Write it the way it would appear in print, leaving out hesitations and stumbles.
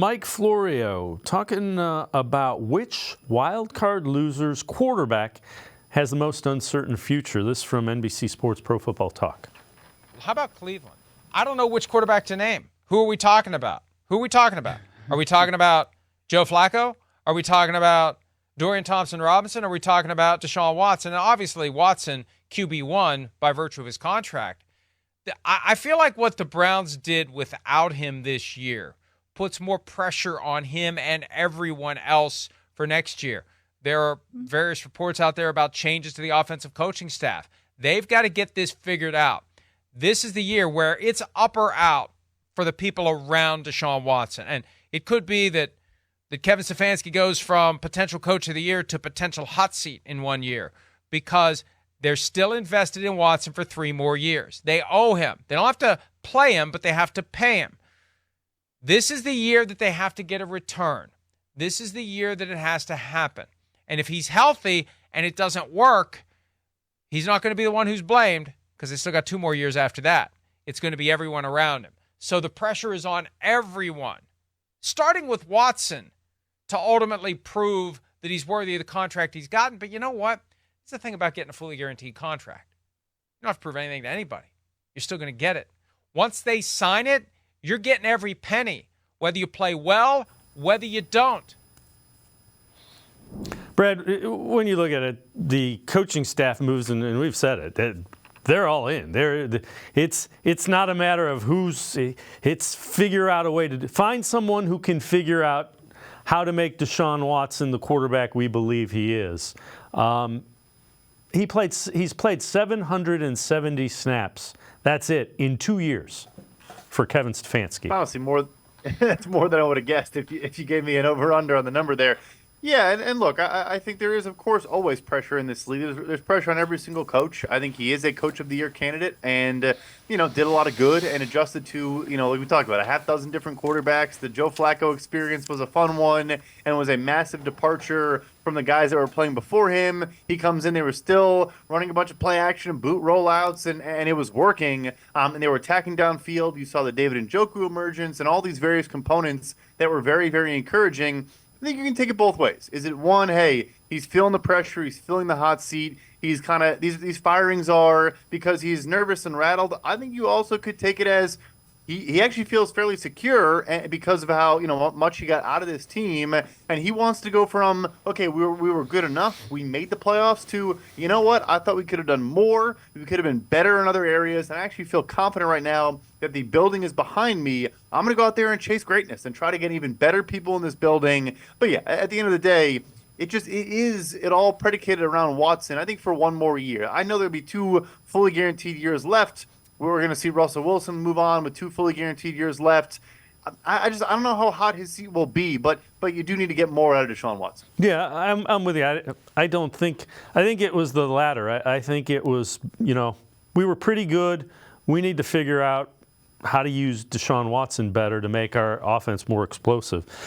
Mike Florio talking about which wild card loser's quarterback has the most uncertain future. This from NBC Sports Pro Football Talk. How about Cleveland? I don't know which quarterback to name. Who are we talking about? Are we talking about Joe Flacco? Are we talking about Dorian Thompson-Robinson? Are we talking about Deshaun Watson? And obviously Watson, QB1 by virtue of his contract. I feel like what the Browns did without him this year puts more pressure on him and everyone else for next year. There are various reports out there about changes to the offensive coaching staff. They've got to get this figured out. This is the year where it's up or out for the people around Deshaun Watson. And it could be that Kevin Stefanski goes from potential coach of the year to potential hot seat in 1 year because they're still invested in Watson for 3 more years. They owe him. They don't have to play him, but they have to pay him. This is the year that they have to get a return. This is the year that it has to happen. And if he's healthy and it doesn't work, he's not going to be the one who's blamed because they still got 2 more years after that. It's going to be everyone around him. So the pressure is on everyone, starting with Watson, to ultimately prove that he's worthy of the contract he's gotten. But you know what? It's the thing about getting a fully guaranteed contract. You don't have to prove anything to anybody. You're still going to get it. Once they sign it, you're getting every penny, whether you play well, whether you don't. Brad, when you look at it, the coaching staff moves, and we've said it, they're all in. It's not a matter of it's figure out a way to find someone who can figure out how to make Deshaun Watson the quarterback we believe he is. He's played 770 snaps. That's it in 2 years for Kevin Stefanski. Honestly, it's more than I would have guessed if you gave me an over-under on the number there. Yeah, and look, I think there is, of course, always pressure in this league. There's pressure on every single coach. I think he is a Coach of the Year candidate and, did a lot of good and adjusted to, like we talked about, a half dozen different quarterbacks. The Joe Flacco experience was a fun one and was a massive departure from the guys that were playing before him. He comes in, they were still running a bunch of play action, boot rollouts, and it was working. And they were attacking downfield. You saw the David Njoku emergence and all these various components that were very, very encouraging. I think you can take it both ways. Is it one, hey, he's feeling the pressure, he's feeling the hot seat, he's kind of, these firings are because he's nervous and rattled. I think you also could take it as he actually feels fairly secure because of how, much he got out of this team, and he wants to go from, okay, we were good enough, we made the playoffs, to, you know what, I thought we could have done more, we could have been better in other areas, and I actually feel confident right now that the building is behind me. I'm going to go out there and chase greatness and try to get even better people in this building. But yeah, at the end of the day, it all predicated around Watson, I think, for 1 more year. I know there'll be 2 fully guaranteed years left. We're going to see Russell Wilson move on with 2 fully guaranteed years left. I don't know how hot his seat will be, but you do need to get more out of Deshaun Watson. Yeah, I'm with you. I think it was the latter. I think it was, we were pretty good. We need to figure out how to use Deshaun Watson better to make our offense more explosive.